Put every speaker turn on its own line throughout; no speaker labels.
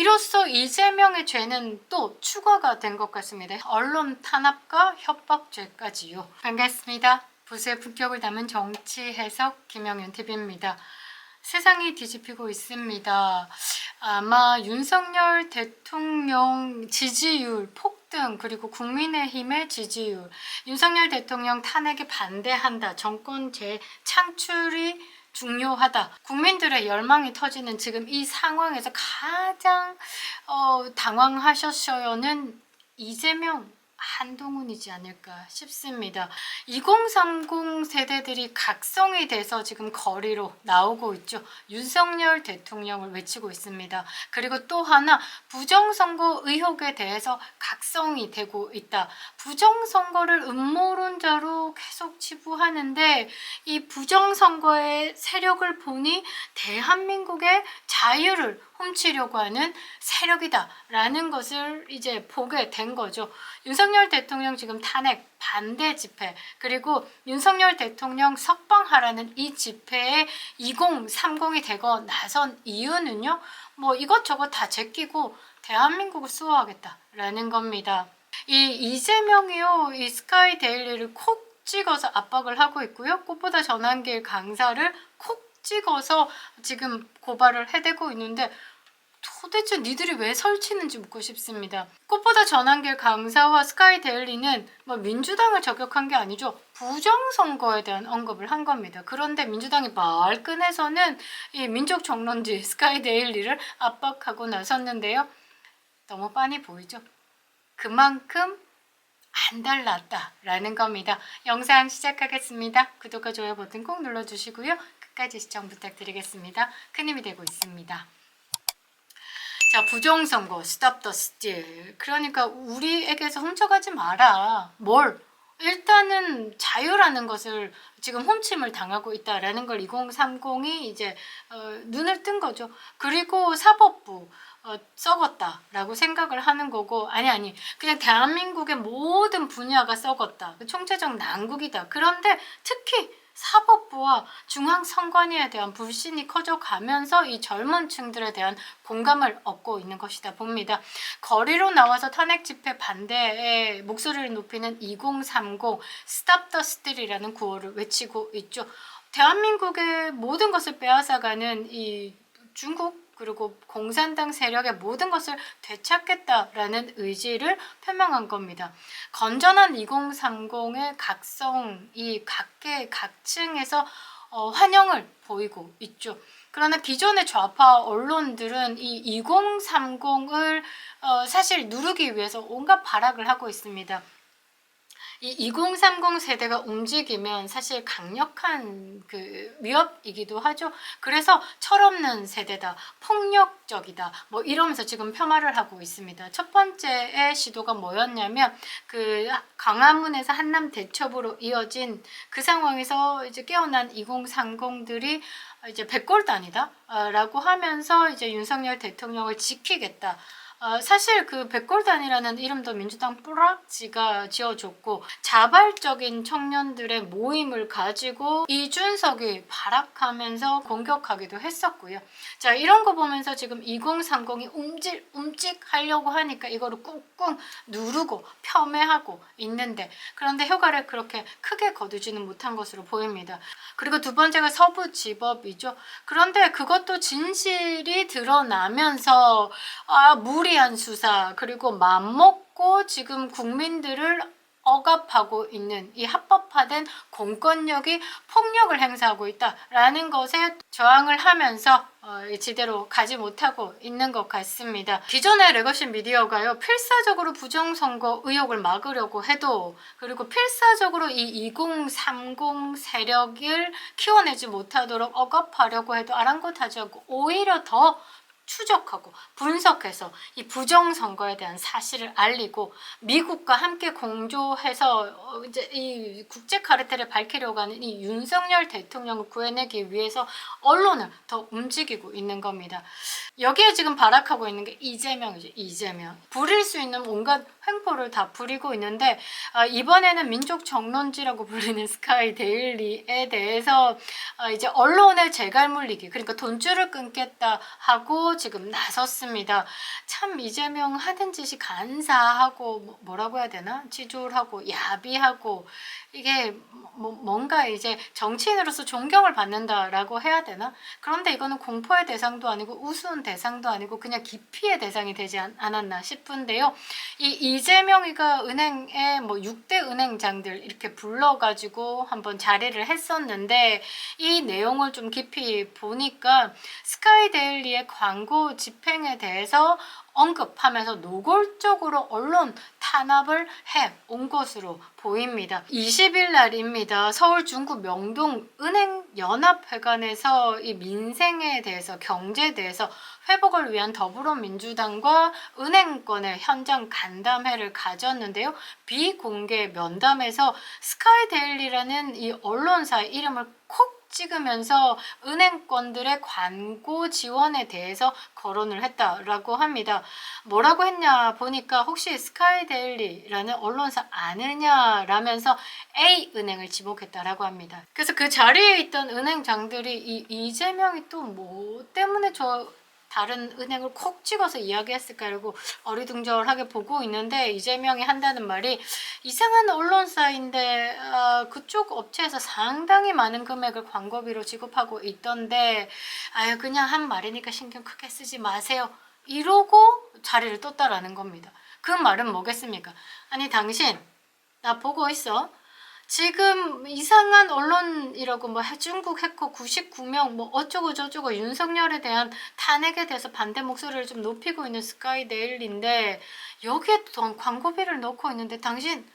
이로써 이재명의 죄는 또 추가가 된 것 같습니다. 언론 탄압과 협박죄까지요. 반갑습니다. 보수의 품격을 담은 정치 해석 김영윤 TV입니다. 세상이 뒤집히고 있습니다. 아마 윤석열 대통령 지지율 폭등, 그리고 국민의힘의 지지율, 윤석열 대통령 탄핵에 반대한다, 정권 재창출이 중요하다, 국민들의 열망이 터지는 지금 이 상황에서 가장 당황하셨어요는 이재명, 한동훈이지 않을까 싶습니다. 2030 세대들이 각성이 돼서 지금 거리로 나오고 있죠. 윤석열 대통령을 외치고 있습니다. 그리고 또 하나, 부정선거 의혹에 대해서 각성이 되고 있다. 부정선거를 음모론자로 계속 치부하는데 이 부정선거의 세력을 보니 대한민국의 자유를 훔치려고 하는 세력이다 라는 것을 이제 보게 된 거죠. 윤석열 대통령 지금 탄핵 반대 집회, 그리고 윤석열 대통령 석방하라는 이 집회에 2030이 되고 나선 이유는요, 뭐 이것저것 다 제끼고 대한민국을 수호하겠다라는 겁니다. 이 이재명이요, 이 스카이 데일리를 콕 찍어서 압박을 하고 있고요. 꽃보다 전환길 강사를 콕 찍어서 지금 고발을 해대고 있는데, 도대체 니들이 왜 설치는지 묻고 싶습니다. 꽃보다 전환길 강사와 스카이 데일리는 뭐 민주당을 저격한 게 아니죠. 부정선거에 대한 언급을 한 겁니다. 그런데 민주당이 말끈해서는 이 민족 정론지 스카이 데일리를 압박하고 나섰는데요. 너무 빤히 보이죠? 그만큼 안 달랐다라는 겁니다. 영상 시작하겠습니다. 구독과 좋아요 버튼 꼭 눌러주시고요. 끝까지 시청 부탁드리겠습니다. 큰 힘이 되고 있습니다. 자, 부정선거, 스탑 더 스틸. 그러니까 우리에게서 훔쳐가지 마라. 뭘? 일단은 자유라는 것을 지금 훔침을 당하고 있다라는 걸 2030이 이제 눈을 뜬 거죠. 그리고 사법부 썩었다라고 생각을 하는 거고, 아니 그냥 대한민국의 모든 분야가 썩었다, 총체적 난국이다. 그런데 특히 사법부와 중앙선관위에 대한 불신이 커져가면서 이 젊은 층들에 대한 공감을 얻고 있는 것이다 봅니다. 거리로 나와서 탄핵 집회 반대에 목소리를 높이는 2030 스탑 더 스틸이라는 구호를 외치고 있죠. 대한민국의 모든 것을 빼앗아가는 이 중국, 그리고 공산당 세력의 모든 것을 되찾겠다라는 의지를 표명한 겁니다. 건전한 2030의 각성이 각계 각층에서 환영을 보이고 있죠. 그러나 기존의 좌파 언론들은 이 2030을 사실 누르기 위해서 온갖 발악을 하고 있습니다. 이 2030 세대가 움직이면 사실 강력한 그 위협이기도 하죠. 그래서 철없는 세대다, 폭력적이다, 뭐 이러면서 지금 폄하를 하고 있습니다. 첫 번째의 시도가 뭐였냐면, 그 광화문에서 한남 대첩으로 이어진 그 상황에서 이제 깨어난 2030들이 이제 백골단이다 라고 하면서 이제 윤석열 대통령을 지키겠다. 사실 그 백골단이라는 이름도 민주당 뿌락지가 지어줬고, 자발적인 청년들의 모임을 가지고 이준석이 발악하면서 공격하기도 했었고요. 자, 이런 거 보면서 지금 2030이 움직하려고 하니까 이거를 꾹꾹 누르고 폄훼하고 있는데, 그런데 효과를 그렇게 크게 거두지는 못한 것으로 보입니다. 그리고 두 번째가 서부지법이죠. 그런데 그것도 진실이 드러나면서 무리한 수사, 그리고 맘먹고 지금 국민들을 억압하고 있는 이 합법화된 공권력이 폭력을 행사하고 있다라는 것에 저항을 하면서 제대로 가지 못하고 있는 것 같습니다. 기존의 레거시 미디어가요, 필사적으로 부정선거 의혹을 막으려고 해도, 그리고 필사적으로 이 2030 세력을 키워내지 못하도록 억압하려고 해도 아랑곳하지 않고 오히려 더 추적하고 분석해서 이 부정선거에 대한 사실을 알리고 미국과 함께 공조해서 이제 이 국제 카르텔을 밝히려고 하는 이 윤석열 대통령을 구해내기 위해서 언론을 더 움직이고 있는 겁니다. 여기에 지금 발악하고 있는 게 이재명이죠. 이재명. 부릴 수 있는 온갖 횡포를 다 부리고 있는데, 이번에는 민족 정론지라고 불리는 스카이 데일리에 대해서 이제 언론의 재갈 물리기, 그러니까 돈줄을 끊겠다 하고 지금 나섰습니다. 참 이재명 하는 짓이 간사하고 뭐라고 해야 되나? 지졸하고 야비하고 이게 뭔가 이제 정치인으로서 존경을 받는다라고 해야 되나? 그런데 이거는 공포의 대상도 아니고 우스운 대상도 아니고 그냥 기피의 대상이 되지 않았나 싶은데요. 이 이재명이가 은행에 뭐 6대 은행장들 이렇게 불러가지고 한번 자리를 했었는데 이 내용을 좀 깊이 보니까 스카이데일리의 광고 집행에 대해서 언급하면서 노골적으로 언론 탄압을 해 온 것으로 보입니다. 20일 날입니다. 서울 중구 명동 은행연합회관에서 이 민생에 대해서 경제에 대해서 회복을 위한 더불어민주당과 은행권의 현장 간담회를 가졌는데요. 비공개 면담에서 스카이데일리라는 이 언론사 이름을 콕 찍으면서 은행권들의 광고 지원에 대해서 거론을 했다라고 합니다. 뭐라고 했냐 보니까 혹시 스카이데일리라는 언론사 아느냐라면서 A은행을 지목했다라고 합니다. 그래서 그 자리에 있던 은행장들이 이재명이 또 뭐 때문에 다른 은행을 콕 찍어서 이야기했을까 이러고 어리둥절하게 보고 있는데 이재명이 한다는 말이 이상한 언론사인데 그쪽 업체에서 상당히 많은 금액을 광고비로 지급하고 있던데 아유 그냥 한 말이니까 신경 크게 쓰지 마세요. 이러고 자리를 떴다라는 겁니다. 그 말은 뭐겠습니까? 아니 당신 나 보고 있어. 지금 이상한 언론이라고 뭐 중국 해커 99명 뭐 어쩌고 저쩌고 윤석열에 대한 탄핵에 대해서 반대 목소리를 좀 높이고 있는 스카이데일리인데 여기에 또 광고비를 넣고 있는데 당신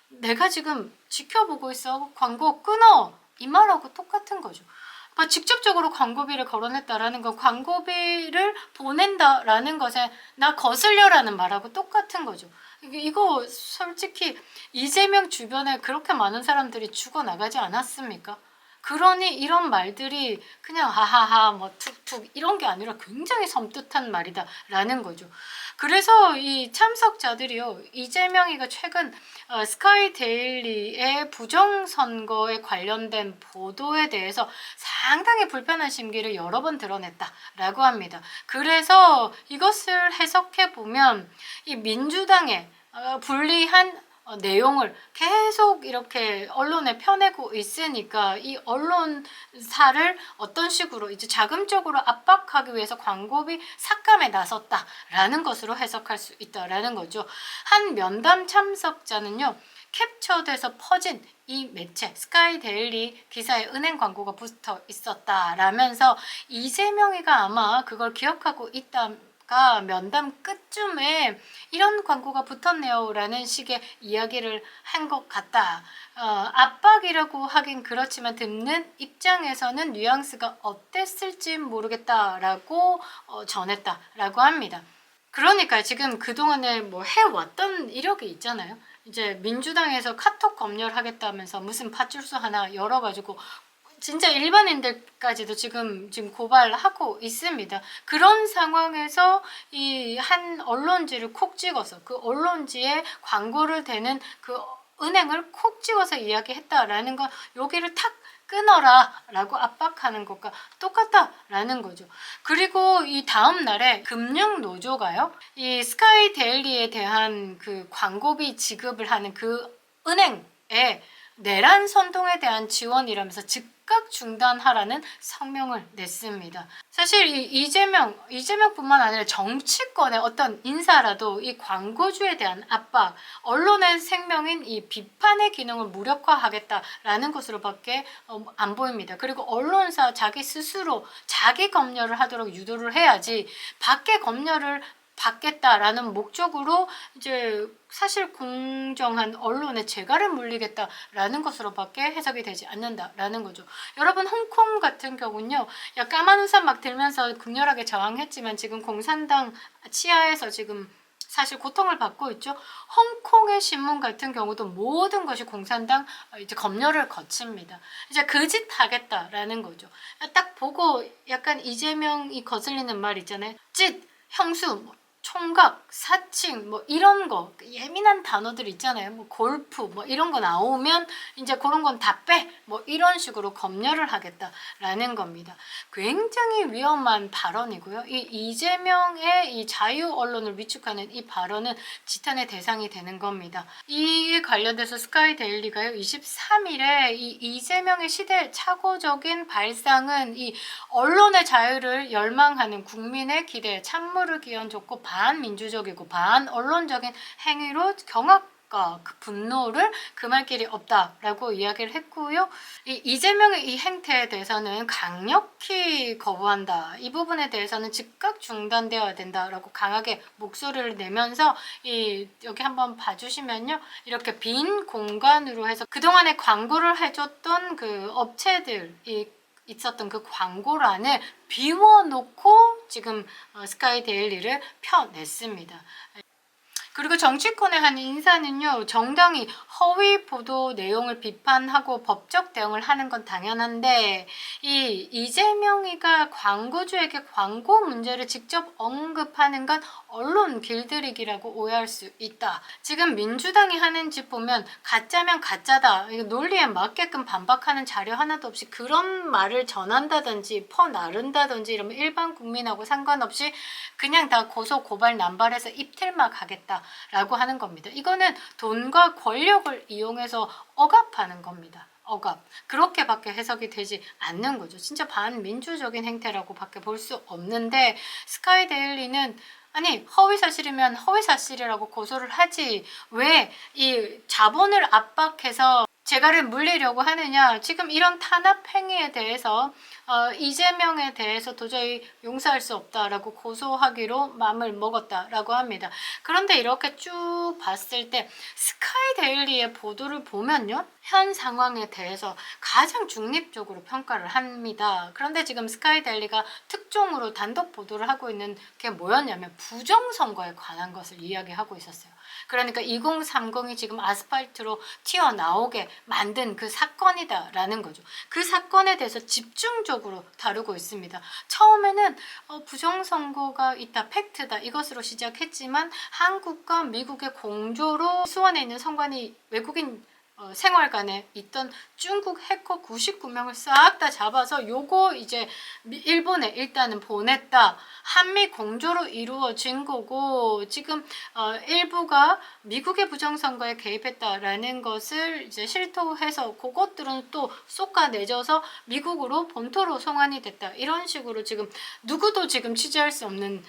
내가 지금 지켜보고 있어. 광고 끊어. 이 말하고 똑같은 거죠. 직접적으로 광고비를 거론했다라는 건 광고비를 보낸다라는 것에 나 거슬려라는 말하고 똑같은 거죠. 이거 솔직히 이재명 주변에 그렇게 많은 사람들이 죽어나가지 않았습니까? 그러니 이런 말들이 그냥 하하하 뭐 툭툭 이런 게 아니라 굉장히 섬뜩한 말이다라는 거죠. 그래서 이 참석자들이요. 이재명이가 최근 스카이데일리의 부정선거에 관련된 보도에 대해서 상당히 불편한 심기를 여러 번 드러냈다라고 합니다. 그래서 이것을 해석해 보면 이 민주당의 불리한 내용을 계속 이렇게 언론에 펴내고 있으니까 이 언론사를 어떤 식으로 이제 자금적으로 압박하기 위해서 광고비 삭감에 나섰다라는 것으로 해석할 수 있다라는 거죠. 한 면담 참석자는요. 캡처돼서 퍼진 이 매체 스카이데일리 기사에 은행 광고가 붙어 있었다라면서 이재명이가 아마 그걸 기억하고 있다. 면담 끝쯤에 이런 광고가 붙었네요 라는 식의 이야기를 한 것 같다. 압박이라고 하긴 그렇지만 듣는 입장에서는 뉘앙스가 어땠을지 모르겠다라고 전했다라고 합니다. 그러니까 지금 그동안에 뭐 해왔던 이력이 있잖아요. 이제 민주당에서 카톡 검열하겠다면서 무슨 파출소 하나 열어가지고 진짜 일반인들까지도 지금 고발하고 있습니다. 그런 상황에서 이 한 언론지를 콕 찍어서 그 언론지에 광고를 대는 그 은행을 콕 찍어서 이야기했다라는 건 여기를 탁 끊어라 라고 압박하는 것과 똑같다라는 거죠. 그리고 이 다음 날에 금융노조가요. 이 스카이데일리에 대한 그 광고비 지급을 하는 그 은행에 내란 선동에 대한 지원이라면서 즉각 중단하라는 성명을 냈습니다. 사실 이 이재명뿐만 아니라 정치권의 어떤 인사라도 이 광고주에 대한 압박, 언론의 생명인 이 비판의 기능을 무력화하겠다라는 것으로밖에 안 보입니다. 그리고 언론사 자기 스스로 자기 검열을 하도록 유도를 해야지 밖에 검열을 받겠다라는 목적으로 이제 사실 공정한 언론의 재갈을 물리겠다라는 것으로밖에 해석이 되지 않는다라는 거죠. 여러분 홍콩 같은 경우는요. 까만 우산 막 들면서 극렬하게 저항했지만 지금 공산당 치하에서 지금 사실 고통을 받고 있죠. 홍콩의 신문 같은 경우도 모든 것이 공산당 이제 검열을 거칩니다. 이제 그 짓 하겠다라는 거죠. 딱 보고 약간 이재명이 거슬리는 말 있잖아요. 형수 총각, 사칭 뭐 이런 거 예민한 단어들 있잖아요. 뭐 골프 뭐 이런 거 나오면 이제 그런 건 다 빼. 뭐 이런 식으로 검열을 하겠다라는 겁니다. 굉장히 위험한 발언이고요. 이 이재명의 이 자유 언론을 위축하는 이 발언은 지탄의 대상이 되는 겁니다. 이에 관련돼서 스카이데일리가요 23일에 이 이재명의 시대 착오적인 발상은 이 언론의 자유를 열망하는 국민의 기대에 찬물을 끼얹었고 반민주적이고 반언론적인 행위로 경악과 그 분노를 금할 길이 없다라고 이야기를 했고요. 이재명의 이 행태에 대해서는 강력히 거부한다. 이 부분에 대해서는 즉각 중단되어야 된다라고 강하게 목소리를 내면서 여기 한번 봐주시면요. 이렇게 빈 공간으로 해서 그동안에 광고를 해줬던 그 업체들이 있었던 그 광고란을 비워놓고 지금 스카이데일리를 펴냈습니다. 그리고 정치권의 한 인사는요. 정당이 허위 보도 내용을 비판하고 법적 대응을 하는 건 당연한데 이 이재명이가 광고주에게 광고 문제를 직접 언급하는 건 언론 길들이기라고 오해할 수 있다. 지금 민주당이 하는 짓 보면 가짜면 가짜다. 논리에 맞게끔 반박하는 자료 하나도 없이 그런 말을 전한다든지 퍼나른다든지 이러면 일반 국민하고 상관없이 그냥 다 고소 고발 남발해서 입틀막 하겠다 라고 하는 겁니다. 이거는 돈과 권력을 이용해서 억압하는 겁니다. 억압. 그렇게밖에 해석이 되지 않는 거죠. 진짜 반민주적인 행태라고 밖에 볼 수 없는데 스카이데일리는 아니 허위사실이면 허위사실이라고 고소를 하지 왜 이 자본을 압박해서 재갈을 물리려고 하느냐. 지금 이런 탄압 행위에 대해서 이재명에 대해서 도저히 용서할 수 없다라고 고소하기로 마음을 먹었다라고 합니다. 그런데 이렇게 쭉 봤을 때 스카이데일리의 보도를 보면요. 현 상황에 대해서 가장 중립적으로 평가를 합니다. 그런데 지금 스카이데일리가 특종으로 단독 보도를 하고 있는 게 뭐였냐면 부정선거에 관한 것을 이야기하고 있었어요. 그러니까 2030이 지금 아스팔트로 튀어나오게 만든 그 사건이다라는 거죠. 그 사건에 대해서 집중적으로 다루고 있습니다. 처음에는 부정선거가 있다, 팩트다 이것으로 시작했지만 한국과 미국의 공조로 수원에 있는 선관위 외국인 생활관에 있던 중국 해커 99명을 싹 다 잡아서 요거 이제 일본에 일단은 보냈다. 한미 공조로 이루어진 거고 지금 일부가 미국의 부정선거에 개입했다라는 것을 이제 실토해서 그것들은 또 쏟아내줘서 미국으로 본토로 송환이 됐다. 이런 식으로 지금 누구도 지금 취재할 수 없는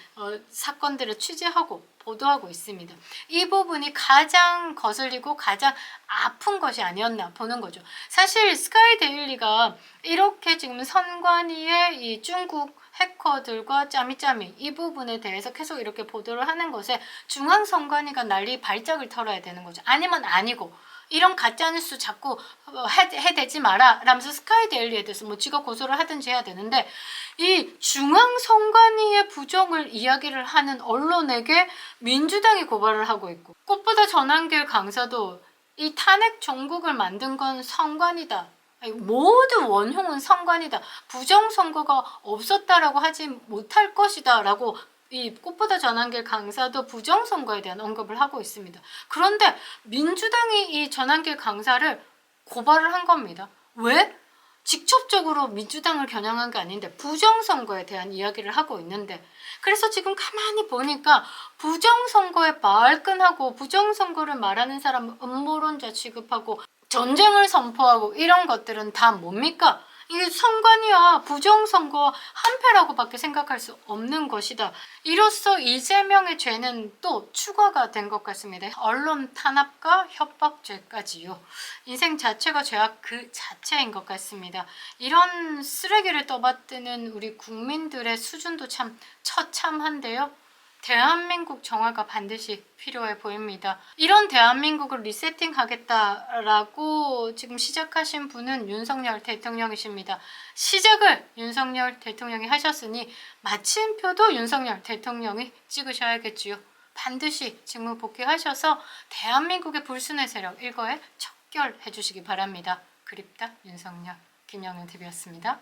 사건들을 취재하고 보도하고 있습니다. 이 부분이 가장 거슬리고 가장 아픈 것이 아니었나 보는 거죠. 사실 스카이데일리가 이렇게 지금 선관위의 이 중국 해커들과 짜미짜미 이 부분에 대해서 계속 이렇게 보도를 하는 것에 중앙선관위가 난리 발작을 털어야 되는 거죠. 아니면 아니고 이런 가짜뉴스 자꾸 해대지 마라 라면서 스카이데일리에 대해서 뭐 지가 고소를 하든지 해야 되는데 이 중앙선관위의 부정을 이야기를 하는 언론에게 민주당이 고발을 하고 있고 꽃보다 전환길 강사도 이 탄핵 정국을 만든 건 선관위다. 모두 원흉은 선관위다. 부정선거가 없었다라고 하지 못할 것이다 라고 이 꽃보다 전환길 강사도 부정선거에 대한 언급을 하고 있습니다. 그런데 민주당이 이 전환길 강사를 고발을 한 겁니다. 왜? 직접적으로 민주당을 겨냥한 게 아닌데 부정선거에 대한 이야기를 하고 있는데 그래서 지금 가만히 보니까 부정선거에 말끈하고 부정선거를 말하는 사람은 음모론자 취급하고 전쟁을 선포하고 이런 것들은 다 뭡니까? 이게 선관위와 부정선거와 한패라고밖에 생각할 수 없는 것이다. 이로써 이재명의 죄는 또 추가가 된 것 같습니다. 언론 탄압과 협박죄까지요. 인생 자체가 죄악 그 자체인 것 같습니다. 이런 쓰레기를 떠받드는 우리 국민들의 수준도 참 처참한데요. 대한민국 정화가 반드시 필요해 보입니다. 이런 대한민국을 리세팅하겠다라고 지금 시작하신 분은 윤석열 대통령이십니다. 시작을 윤석열 대통령이 하셨으니 마침표도 윤석열 대통령이 찍으셔야겠지요. 반드시 직무 복귀하셔서 대한민국의 불순의 세력 일거에 척결해 주시기 바랍니다. 그립다 윤석열 김영현 TV였습니다.